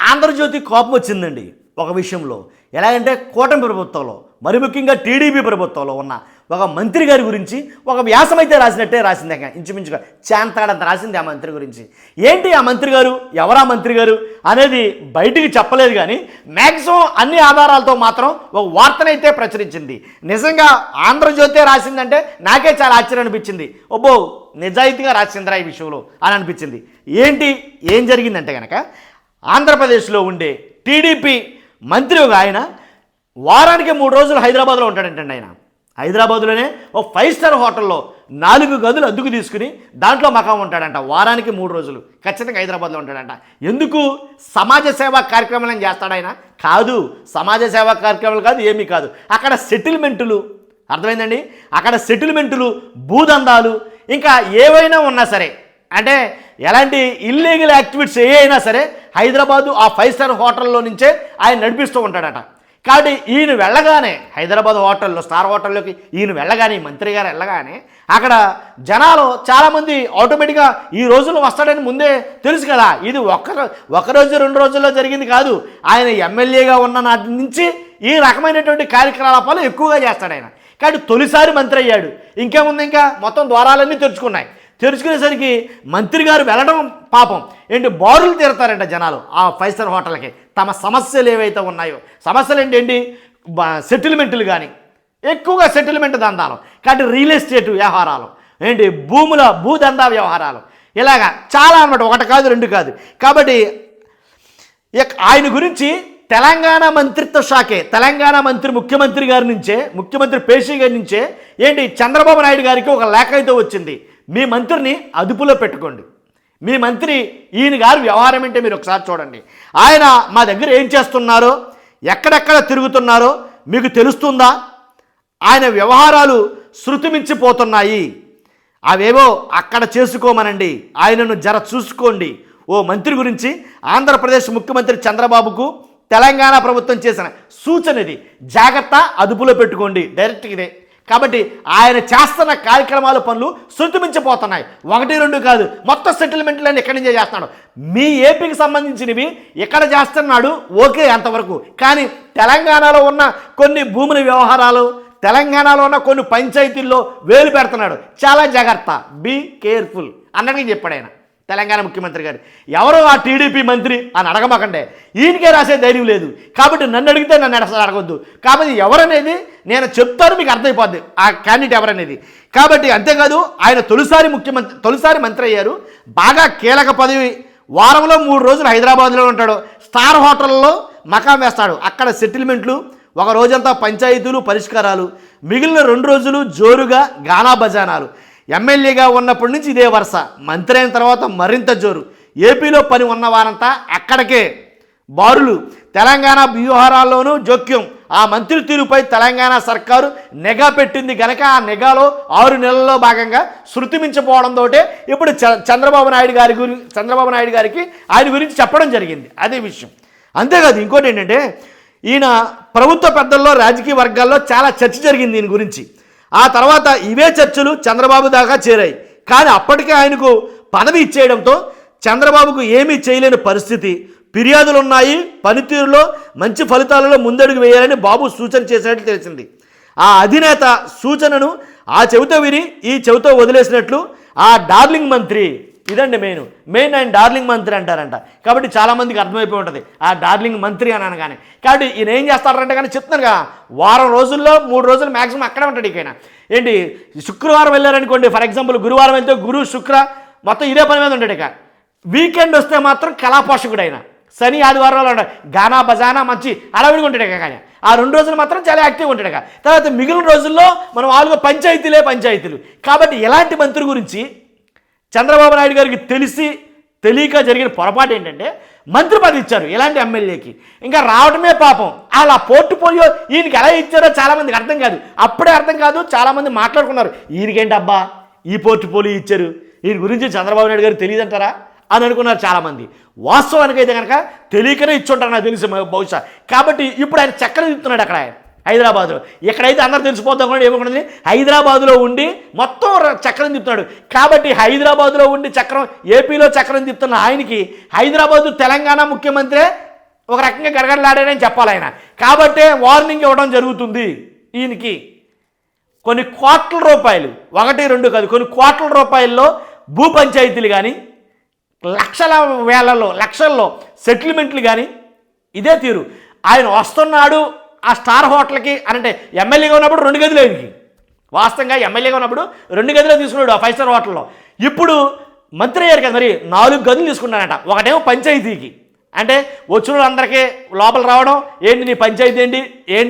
ఆంధ్రజ్యోతి కోపం వచ్చిందండి ఒక విషయంలో. ఎలాగంటే కూటమి ప్రభుత్వంలో, మరి ముఖ్యంగా టీడీపీ ప్రభుత్వంలో ఉన్న ఒక మంత్రి గారి గురించి ఒక వ్యాసమైతే రాసినట్టే రాసింది. ఇంచుమించుగా చాంతాడంత రాసింది ఆ మంత్రి గురించి. ఏంటి ఆ మంత్రి గారు, ఎవరా మంత్రి గారు అనేది బయటికి చెప్పలేదు, కానీ మ్యాక్సిమం అన్ని ఆధారాలతో మాత్రం ఒక వార్తనైతే ప్రచురించింది. నిజంగా ఆంధ్రజ్యోతే రాసిందంటే నాకే చాలా ఆశ్చర్యం అనిపించింది. ఒబ్బో నిజాయితీగా రాసిందిరా ఈ విషయంలో అని అనిపించింది. ఏం జరిగిందంటే కనుక, ఆంధ్రప్రదేశ్లో ఉండే టీడీపీ మంత్రి ఒక ఆయన వారానికి 3 రోజులు హైదరాబాద్లో ఉంటాడంటండి. ఆయన హైదరాబాద్లోనే ఒక 5 స్టార్ హోటల్లో 4 గదులు అద్దెకు తీసుకుని దాంట్లో మకాం ఉంటాడంట. వారానికి 3 రోజులు ఖచ్చితంగా హైదరాబాద్లో ఉంటాడంట. ఎందుకు? సమాజ సేవా కార్యక్రమాలను చేస్తాడు ఆయన? కాదు, సమాజ సేవా కార్యక్రమాలు కాదు, ఏమీ కాదు. అక్కడ సెటిల్మెంటులు, అర్థమైందండి, అక్కడ సెటిల్మెంటులు, భూదందాలు, ఇంకా ఏవైనా ఉన్నా సరే, అంటే ఎలాంటి ఇల్లీగల్ యాక్టివిటీస్ ఏ అయినా సరే హైదరాబాదు ఆ 5 స్టార్ హోటల్లో నుంచే ఆయన నడిపిస్తూ ఉంటాడట. కాబట్టి ఈయన వెళ్ళగానే హైదరాబాద్ హోటల్లో, స్టార్ హోటల్లోకి ఈయన వెళ్ళగానే, మంత్రి గారు వెళ్ళగానే అక్కడ జనాలు చాలామంది ఆటోమేటిక్గా ఈ రోజుల్లో వస్తాడని ముందే తెలుసు కదా. ఇది ఒక రోజు 2 రోజుల్లో జరిగింది కాదు. ఆయన ఎమ్మెల్యేగా ఉన్న నాటి నుంచి ఈ రకమైనటువంటి కార్యకలాపాలు ఎక్కువగా చేస్తాడు ఆయన. కాబట్టి తొలిసారి మంత్రి అయ్యాడు. ఇంకేముంది, ఇంకా మొత్తం ద్వారాలన్నీ తెరుచుకున్నాయి. తెరుచుకునేసరికి మంత్రి గారు వెళ్ళడం పాపం ఏంటి, బారులు తీరుతారంట జనాలు ఆ 5 స్టార్ హోటల్కి. తమ సమస్యలు ఏవైతే ఉన్నాయో, సమస్యలు ఏంటి, సెటిల్మెంట్లు కానీ, ఎక్కువగా సెటిల్మెంట్ దందాలు, కాబట్టి రియల్ ఎస్టేట్ వ్యవహారాలు, భూదందా వ్యవహారాలు, ఇలాగా చాలా అన్నమాట. 1 కాదు 2 కాదు. కాబట్టి ఆయన గురించి తెలంగాణ మంత్రిత్వ శాఖే, తెలంగాణ ముఖ్యమంత్రి గారి నుంచే, ముఖ్యమంత్రి పేషీ గారి నుంచే చంద్రబాబు నాయుడు గారికి ఒక లేఖ అయితే వచ్చింది. మీ మంత్రిని అదుపులో పెట్టుకోండి, మీ మంత్రి ఈయన గారు వ్యవహారం ఏంటో మీరు ఒకసారి చూడండి. ఆయన మా దగ్గర ఏం చేస్తున్నారో, ఎక్కడెక్కడ తిరుగుతున్నారో మీకు తెలుస్తుందా? ఆయన వ్యవహారాలు శృతిమించిపోతున్నాయి. అవేవో అక్కడ చేసుకోమనండి, ఆయనను జర చూసుకోండి. ఓ మంత్రి గురించి ఆంధ్రప్రదేశ్ ముఖ్యమంత్రి చంద్రబాబుకు తెలంగాణ ప్రభుత్వం చేసిన సూచన ఇది. జాగ్రత్త, అదుపులో పెట్టుకోండి, డైరెక్ట్గా ఇదే. కాబట్టి ఆయన చేస్తున్న కార్యక్రమాలు, పనులు శృతిమించిపోతున్నాయి. 1, 2 కాదు, మొత్తం సెటిల్మెంట్లన్నీ ఎక్కడి నుంచే చేస్తున్నాడు. మీ ఏపీకి సంబంధించినవి ఇక్కడ చేస్తున్నాడు, ఓకే అంతవరకు. కానీ తెలంగాణలో ఉన్న కొన్ని భూముల వ్యవహారాలు, తెలంగాణలో ఉన్న కొన్ని పంచాయతీల్లో వేలు పెడుతున్నాడు. చాలా జాగ్రత్త, బీ కేర్ఫుల్ అన్నట్టుగా చెప్పాడు ఆయన, తెలంగాణ ముఖ్యమంత్రి గారు. ఎవరో ఆ టీడీపీ మంత్రి అని అడగమాకండే, ఈయనకే రాసే ధైర్యం లేదు. కాబట్టి నన్ను అడిగితే నన్ను అడగొద్దు. కాబట్టి ఎవరనేది నేను చెప్తాను, మీకు అర్థమైపోద్ది ఆ క్యాండిడేట్ ఎవరనేది. కాబట్టి అంతేకాదు, ఆయన తొలిసారి మంత్రి అయ్యారు. బాగా కీలక పదవి. వారంలో 3 రోజులు హైదరాబాద్లో ఉంటాడు. స్టార్ హోటల్లో మకాం వేస్తాడు. అక్కడ సెటిల్మెంట్లు, ఒక రోజంతా పంచాయతీలు, పరిష్కారాలు, మిగిలిన 2 రోజులు జోరుగా గానా బజానాలు. ఎమ్మెల్యేగా ఉన్నప్పటి నుంచి ఇదే వరుస, మంత్రి అయిన తర్వాత మరింత జోరు. ఏపీలో పని ఉన్న వారంతా అక్కడికే బారులు. తెలంగాణ వ్యవహారాల్లోనూ జోక్యం. ఆ మంత్రి తీరుపై తెలంగాణ సర్కారు నిఘా పెట్టింది కనుక ఆ నిఘాలో 6 నెలల్లో భాగంగా శృతిమించిపోవడంతో ఇప్పుడు చంద్రబాబు నాయుడు గారికి ఆయన గురించి చెప్పడం జరిగింది. అదే విషయం. అంతేకాదు, ఇంకోటి ఏంటంటే, ఈయన ప్రభుత్వ పెద్దల్లో, రాజకీయ వర్గాల్లో చాలా చర్చ జరిగింది ఈయన గురించి. ఆ తర్వాత ఇవే చర్చలు చంద్రబాబు దాకా చేరాయి. కానీ అప్పటికే ఆయనకు పదవి ఇచ్చేయడంతో చంద్రబాబుకు ఏమీ చేయలేని పరిస్థితి. ఫిర్యాదులు ఉన్నాయి, పనితీరులో మంచి ఫలితాలలో ముందడుగు వేయాలని బాబు సూచన చేసినట్లు తెలిసింది. ఆ అధినేత సూచనను ఆ చెవితో విని ఈ చెవితో వదిలేసినట్లు ఆ డార్లింగ్ మంత్రి, ఇదండి మెయిన్ ఆయన డార్లింగ్ మంత్రి అంటారంట. కాబట్టి చాలామందికి అర్థమైపోయి ఉంటుంది ఆ డార్లింగ్ మంత్రి అని అనగానే. కాబట్టి ఈయన ఏం చేస్తారంటే, కానీ చెప్తున్నాను కదా, వారం రోజుల్లో 3 రోజులు మ్యాక్సిమం అక్కడే ఉంటాడు. ఇకైనా ఏంటి, శుక్రవారం వెళ్ళారనుకోండి, ఫర్ ఎగ్జాంపుల్ గురువారం వెళ్తే గురు శుక్ర మొత్తం ఇదే పని మీద ఉంటాడు. ఇక వీకెండ్ వస్తే మాత్రం కళాపోషకుడు అయినా, శని ఆదివారాలు ఉంటాడు, గానా బజానా మంచి అడవిడిగా ఉంటాడు. కానీ ఆ 2 రోజులు మాత్రం చాలా యాక్టివ్గా ఉంటాడు. తర్వాత మిగిలిన రోజుల్లో మనం వాళ్ళుగా పంచాయతీలు. కాబట్టి ఎలాంటి మంత్రి గురించి చంద్రబాబు నాయుడు గారికి తెలియక జరిగిన పొరపాటు ఏంటంటే, మంత్రి పదవి ఇచ్చారు ఇలాంటి ఎమ్మెల్యేకి. ఇంకా రావడమే పాపం. అలా పోర్ట్ఫోలియో ఈయనకి ఎలా ఇచ్చారో చాలామందికి అర్థం కాదు. అప్పుడే అర్థం కాదు, చాలామంది మాట్లాడుకున్నారు, ఈయనకేంటి అబ్బా ఈ పోర్ట్ఫోలియో ఇచ్చారు, ఈయన గురించి చంద్రబాబు నాయుడు గారికి తెలియదంటారా అని అనుకున్నారు చాలామంది. వాస్తవానికైతే కనుక తెలియకనే ఇచ్చుంటారు నాకు తెలిసి బహుశా. కాబట్టి ఇప్పుడు ఆయన చక్రం తిప్పుతున్నాడు అక్కడ హైదరాబాద్లో. ఎక్కడైతే అందరూ తెలిసిపోతాం కూడా ఏమనుకుంటుంది, హైదరాబాద్లో ఉండి మొత్తం చక్రం తిప్పుతున్నాడు. కాబట్టి హైదరాబాద్లో ఉండి ఏపీలో చక్రం తిప్పుతున్న ఆయనకి హైదరాబాదు తెలంగాణ ముఖ్యమంత్రి ఒక రకంగా గడగడలాడారని చెప్పాలి ఆయన. కాబట్టే వార్నింగ్ ఇవ్వడం జరుగుతుంది ఈయనకి. కొన్ని కోట్ల రూపాయలు, 1-2 కాదు, కొన్ని కోట్ల రూపాయల్లో భూ పంచాయతీలు కానీ, లక్షల్లో సెటిల్మెంట్లు కానీ ఇదే తీరు. ఆయన వస్తున్నాడు ఆ స్టార్ హోటల్కి అంటే ఎమ్మెల్యేగా ఉన్నప్పుడు 2 గదులు ఆయనకి. వాస్తవంగా ఎమ్మెల్యేగా ఉన్నప్పుడు 2 గదులు తీసుకున్నాడు ఆ 5 స్టార్ హోటల్లో. ఇప్పుడు మంత్రి అయ్యారు కదా, మరి 4 గదులు తీసుకున్నాడట. ఒకటేమో పంచాయతీకి, అంటే వచ్చిన వాళ్ళందరికీ లోపల రావడం, ఏంటి నీ పంచాయతీ ఏంటి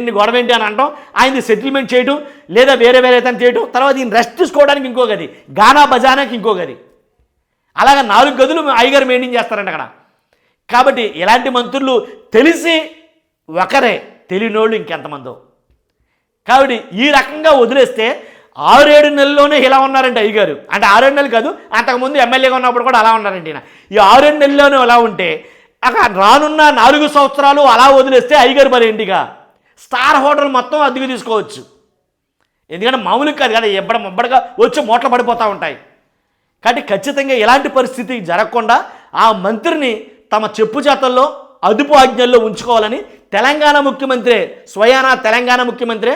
నీ గొడవ ఏంటి అని అనడం, ఆయనది సెటిల్మెంట్ చేయడం, లేదా వేరే తను చేయడం, తర్వాత ఈయన రెస్ట్ తీసుకోవడానికి ఇంకో గది, గానా బజానాకి ఇంకో గది, అలాగా 4 గదులు అయ్యగారు మెయింటైన్ చేస్తారంట అక్కడ. కాబట్టి ఇలాంటి మంత్రులు తెలిసి ఒకరే, తెలియనోళ్ళు ఇంకెంతమందో. కాబట్టి ఈ రకంగా వదిలేస్తే 6-7 నెలల్లోనే ఇలా ఉన్నారంటే అయ్యగారు. అంటే 6-7 నెలలు కాదు, అంతకుముందు ఎమ్మెల్యేగా ఉన్నప్పుడు కూడా అలా ఉన్నారండి ఈయన. ఈ 6-7 నెలల్లోనే అలా ఉంటే అక్కడ రానున్న 4 సంవత్సరాలు అలా వదిలేస్తే అయ్యగారు మరి ఏంటిగా స్టార్ హోటల్ మొత్తం అద్దెకు తీసుకోవచ్చు. ఎందుకంటే మామూలుగా కాదు కదా, ఎబ్బడగా వచ్చి మూటలు పడిపోతూ ఉంటాయి. కాబట్టి ఖచ్చితంగా ఇలాంటి పరిస్థితి జరగకుండా ఆ మంత్రిని తమ చెప్పు చేతల్లో అదుపు ఆజ్ఞల్లో ఉంచుకోవాలని తెలంగాణ ముఖ్యమంత్రి, స్వయానా తెలంగాణ ముఖ్యమంత్రి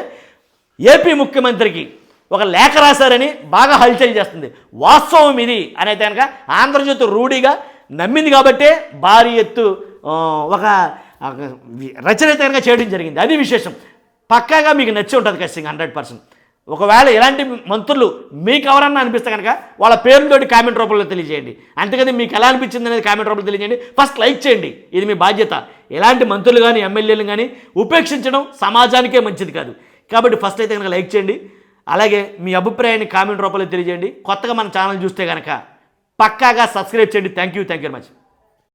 ఏపీ ముఖ్యమంత్రికి ఒక లేఖ రాశారని బాగా హల్చల్ చేస్తుంది. వాస్తవం ఇది అనేది కనుక ఆంధ్రజ్యోతి రూఢిగా నమ్మింది కాబట్టే భారీ ఎత్తు ఒక రచయిత కనుక చేయడం జరిగింది. అది విశేషం. పక్కాగా మీకు నచ్చి ఉంటుంది ఖచ్చితంగా 100%. ఒకవేళ ఇలాంటి మంత్రులు మీకు ఎవరన్నా అనిపిస్తే కనుక వాళ్ళ పేర్లతోటి కామెంట్ రూపంలో తెలియజేయండి. అంతేకాదు మీకు ఎలా అనిపించింది అనేది కామెంట్ రూపంలో తెలియజేయండి. ఫస్ట్ లైక్ చేయండి, ఇది మీ బాధ్యత. ఎలాంటి మంత్రులు కానీ ఎమ్మెల్యేలు కానీ ఉపేక్షించడం సమాజానికే మంచిది కాదు. కాబట్టి ఫస్ట్ అయితే కనుక లైక్ చేయండి. అలాగే మీ అభిప్రాయాన్ని కామెంట్ రూపంలో తెలియజేయండి. కొత్తగా మన ఛానల్ చూస్తే కనుక పక్కాగా సబ్స్క్రైబ్ చేయండి. Thank you very much.